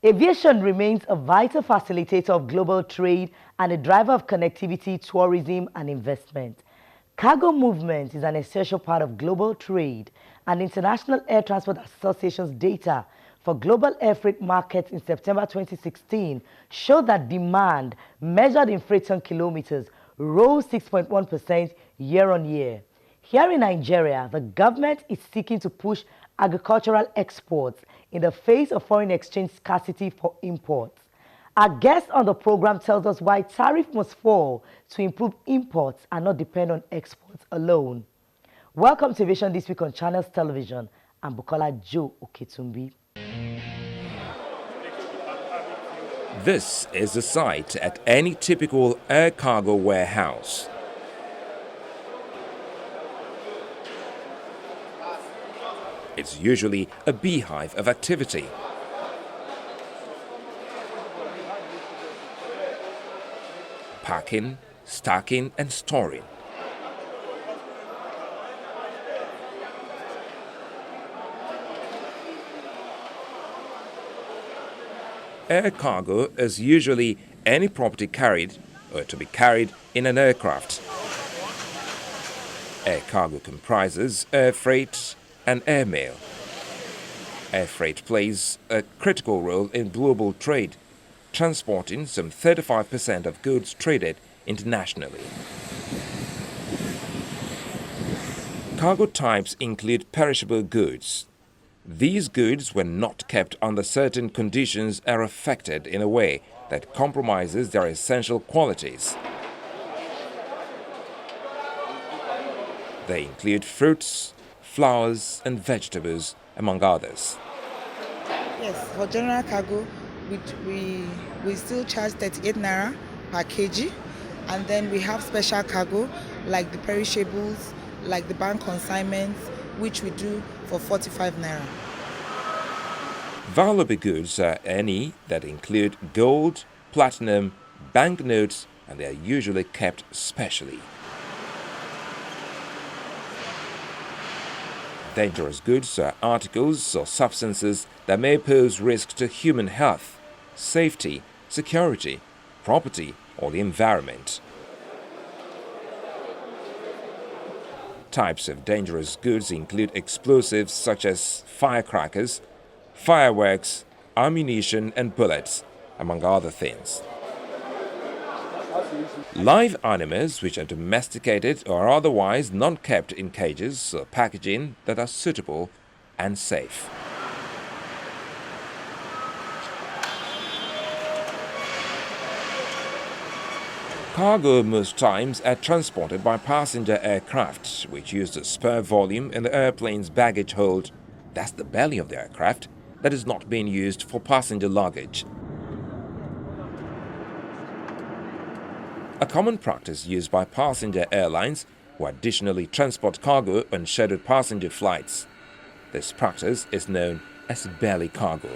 Aviation remains a vital facilitator of global trade and a driver of connectivity, tourism, and investment. Cargo movement is an essential part of global trade, and International Air Transport Association's data for global air freight markets in September 2016 showed that demand, measured in freight ton kilometers, rose 6.1% year-on-year. Here in Nigeria, the government is seeking to push agricultural exports in the face of foreign exchange scarcity for imports. Our guest on the program tells us why tariff must fall to improve imports and not depend on exports alone. Welcome to Aviation This Week on Channels Television. I'm Bukola Joe Oketumbi. This is the site at any typical air cargo warehouse. It's usually a beehive of activity. Packing, stacking, and storing. Air cargo is usually any property carried or to be carried in an aircraft. Air cargo comprises air freight and air mail. Air freight plays a critical role in global trade, transporting some 35% of goods traded internationally. Cargo types include perishable goods. These goods, when not kept under certain conditions, are affected in a way that compromises their essential qualities. They include fruits, flowers, and vegetables, among others. Yes, for general cargo, we still charge 38 naira per kg, and then we have special cargo like the perishables, like the bank consignments, which we do for 45 naira. Valuable goods are any that include gold, platinum, banknotes, and they are usually kept specially. Dangerous goods are articles or substances that may pose risk to human health, safety, security, property, or the environment. Types of dangerous goods include explosives such as firecrackers, fireworks, ammunition, and bullets, among other things. Live animals which are domesticated or otherwise not kept in cages or packaging that are suitable and safe. Cargo most times are transported by passenger aircraft, which use the spare volume in the airplane's baggage hold. That's the belly of the aircraft that is not being used for passenger luggage. A common practice used by passenger airlines who additionally transport cargo on scheduled passenger flights. This practice is known as belly cargo.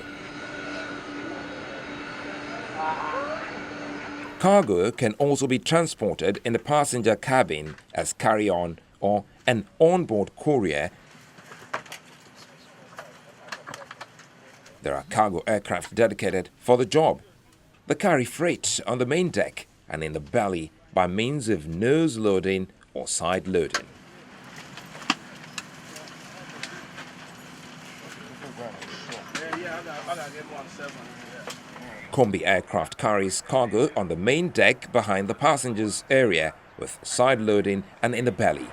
Cargo can also be transported in the passenger cabin as carry-on or an onboard courier. There are cargo aircraft dedicated for the job. They carry freight on the main deck and in the belly by means of nose loading or side loading. Combi aircraft carries cargo on the main deck behind the passengers area with side loading and in the belly.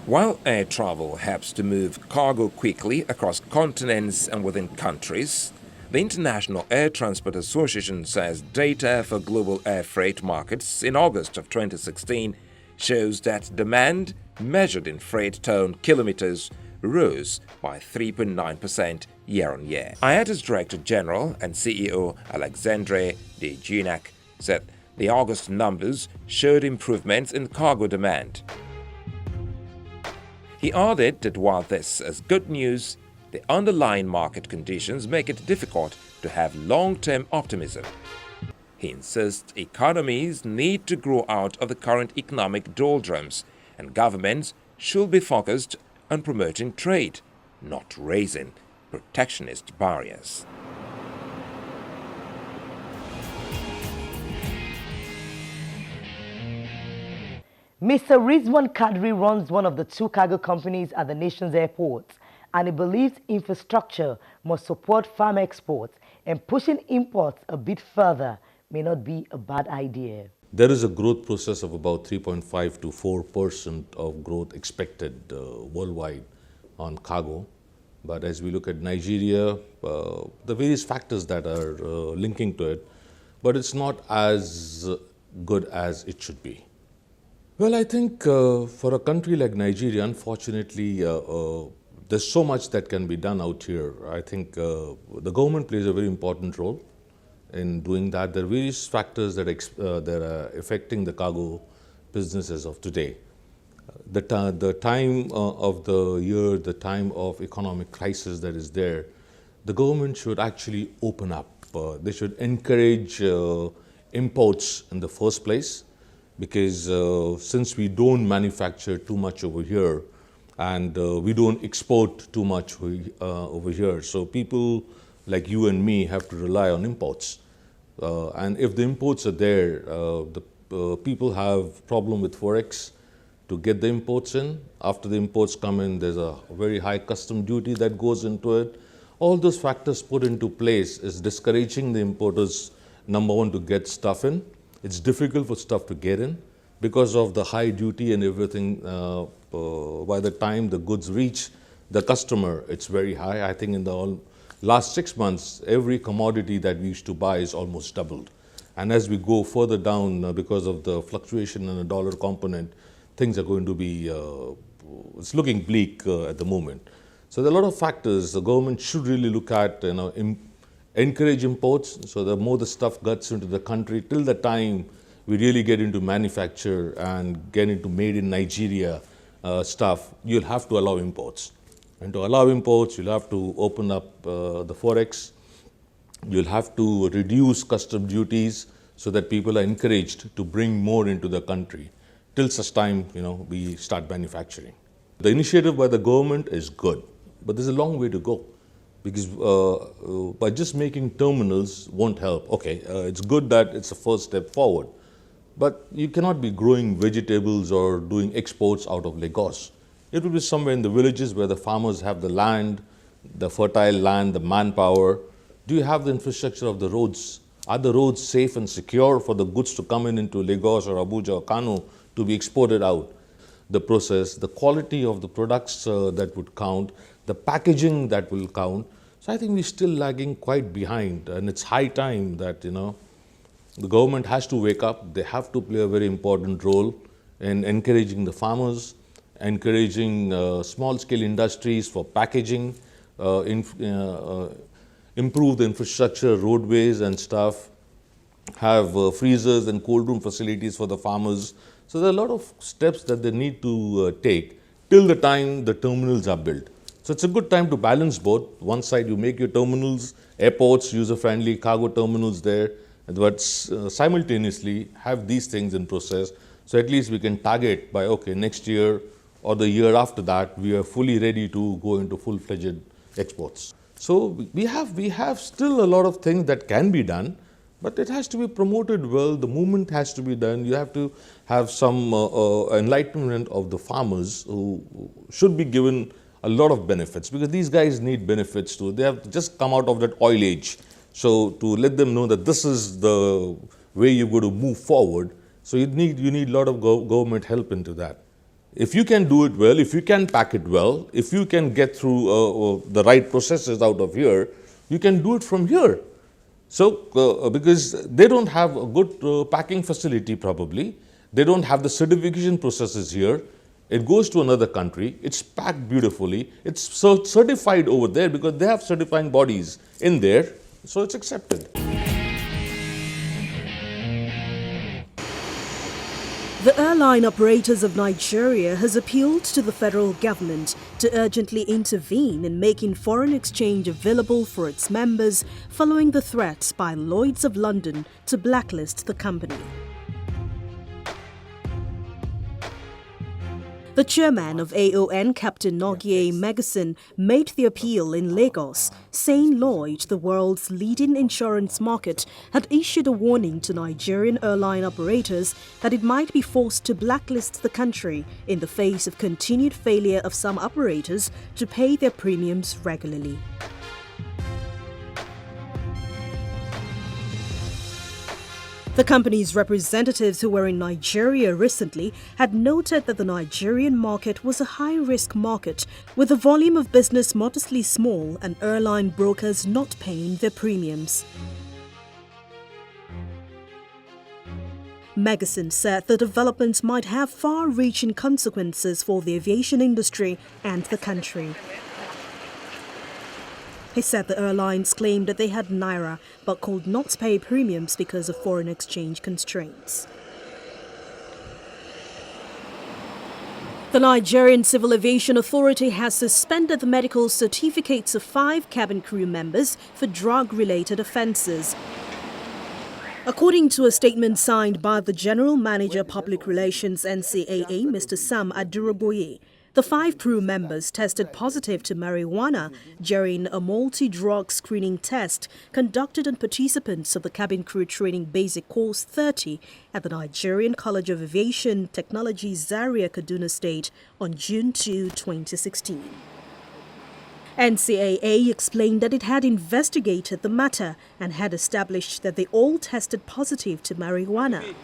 While air travel helps to move cargo quickly across continents and within countries, the International Air Transport Association says data for global air freight markets in August of 2016 shows that demand, measured in freight ton kilometers, rose by 3.9% year-on-year. IATA's Director General and CEO Alexandre de Ginac said the August numbers showed improvements in cargo demand. He added that while this is good news, the underlying market conditions make it difficult to have long-term optimism. He insists economies need to grow out of the current economic doldrums and governments should be focused on promoting trade, not raising protectionist barriers. Mr. Rizwan Kadri runs one of the two cargo companies at the nation's airports, and he believes infrastructure must support farm exports, and pushing imports a bit further may not be a bad idea. There is a growth process of about 3.5 to 4% of growth expected worldwide on cargo. But as we look at Nigeria, the various factors that are linking to it, but it's not as good as it should be. Well, I think for a country like Nigeria, unfortunately, there's so much that can be done out here. I think the government plays a very important role in doing that. There are various factors that are affecting the cargo business as of today. The time of the year, the time of economic crisis that is there, the government should actually open up. They should encourage imports in the first place, because since we don't manufacture too much over here and we don't export too much over here, so people like you and me have to rely on imports. And if the imports are there, the people have problem with Forex to get the imports in. After the imports come in, there's a very high custom duty that goes into it. All those factors put into place is discouraging the importers, number one, to get stuff in. It's difficult for stuff to get in because of the high duty and everything. By the time the goods reach the customer, it's very high. I think in the last 6 months, every commodity that we used to buy is almost doubled. And as we go further down, because of the fluctuation in the dollar component, things are going to be, it's looking bleak at the moment. So there are a lot of factors the government should really look at, encourage imports, so the more the stuff gets into the country, till the time we really get into manufacture and get into made in Nigeria stuff, you'll have to allow imports. And to allow imports, you'll have to open up the Forex, you'll have to reduce custom duties so that people are encouraged to bring more into the country till such time, we start manufacturing. The initiative by the government is good, but there's a long way to go. Because by just making terminals won't help. Okay, it's good that it's a first step forward, but you cannot be growing vegetables or doing exports out of Lagos. It will be somewhere in the villages where the farmers have the land, the fertile land, the manpower. Do you have the infrastructure of the roads? Are the roads safe and secure for the goods to come in into Lagos or Abuja or Kano to be exported out? The process, the quality of the products that would count, the packaging that will count. So I think we're still lagging quite behind, and it's high time that, the government has to wake up. They have to play a very important role in encouraging the farmers, encouraging small-scale industries for packaging, improve the infrastructure, roadways and stuff, have freezers and cold room facilities for the farmers. So there are a lot of steps that they need to take till the time the terminals are built. So it's a good time to balance both. One side, you make your terminals, airports, user-friendly cargo terminals there, but simultaneously have these things in process. So at least we can target by, okay, next year or the year after that, we are fully ready to go into full-fledged exports. So we have still a lot of things that can be done, but it has to be promoted well. The movement has to be done. You have to have some enlightenment of the farmers who should be given a lot of benefits, because these guys need benefits too. They have just come out of that oil age. So to let them know that this is the way you're going to move forward, so you need a lot of government help into that. If you can do it well, if you can pack it well, if you can get through the right processes out of here, you can do it from here. So because they don't have a good packing facility probably, they don't have the certification processes here. It goes to another country, it's packed beautifully, it's certified over there because they have certifying bodies in there, so it's accepted. The Airline Operators of Nigeria has appealed to the federal government to urgently intervene in making foreign exchange available for its members following the threats by Lloyd's of London to blacklist the company. The chairman of AON, Captain Nogie Megason, made the appeal in Lagos, saying Lloyd, the world's leading insurance market, had issued a warning to Nigerian airline operators that it might be forced to blacklist the country in the face of continued failure of some operators to pay their premiums regularly. The company's representatives who were in Nigeria recently had noted that the Nigerian market was a high-risk market, with the volume of business modestly small and airline brokers not paying their premiums. Megason said the developments might have far-reaching consequences for the aviation industry and the country. He said the airlines claimed that they had Naira but could not pay premiums because of foreign exchange constraints. The Nigerian Civil Aviation Authority has suspended the medical certificates of 5 cabin crew members for drug-related offences. According to a statement signed by the General Manager Public Relations NCAA, Mr. Sam Aduraboye, the 5 crew members tested positive to marijuana during a multi-drug screening test conducted on participants of the Cabin Crew Training Basic Course 30 at the Nigerian College of Aviation Technology Zaria, Kaduna State on June 2, 2016. NCAA explained that it had investigated the matter and had established that they all tested positive to marijuana.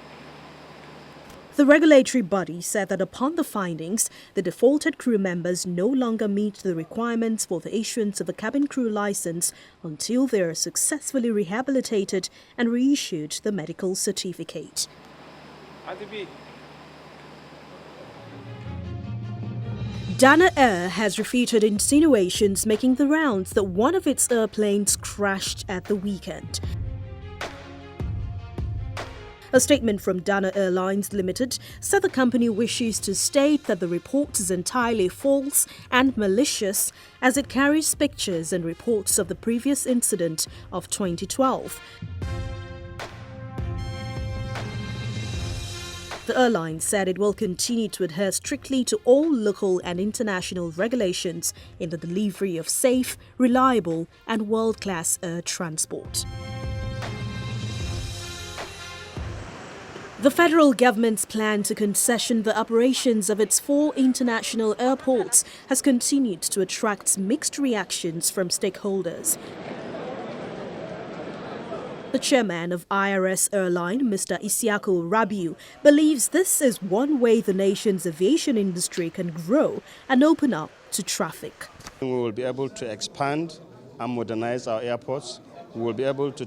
The regulatory body said that upon the findings, the defaulted crew members no longer meet the requirements for the issuance of a cabin crew license until they are successfully rehabilitated and reissued the medical certificate. Dana Air has refuted insinuations making the rounds that one of its airplanes crashed at the weekend. A statement from Dana Airlines Limited said the company wishes to state that the report is entirely false and malicious as it carries pictures and reports of the previous incident of 2012. The airline said it will continue to adhere strictly to all local and international regulations in the delivery of safe, reliable and world-class air transport. The federal government's plan to concession the operations of its 4 international airports has continued to attract mixed reactions from stakeholders. The chairman of IRS Airline, Mr. Isiaku Rabiu, believes this is one way the nation's aviation industry can grow and open up to traffic. We will be able to expand and modernize our airports. We will be able to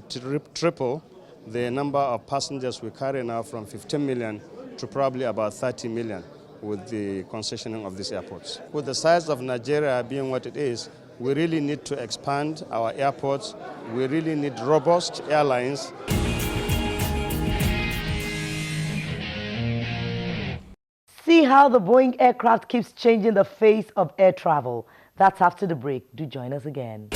triple the number of passengers we carry now from 15 million to probably about 30 million with the concessioning of these airports. With the size of Nigeria being what it is, we really need to expand our airports. We really need robust airlines. See how the Boeing aircraft keeps changing the face of air travel. That's after the break. Do join us again.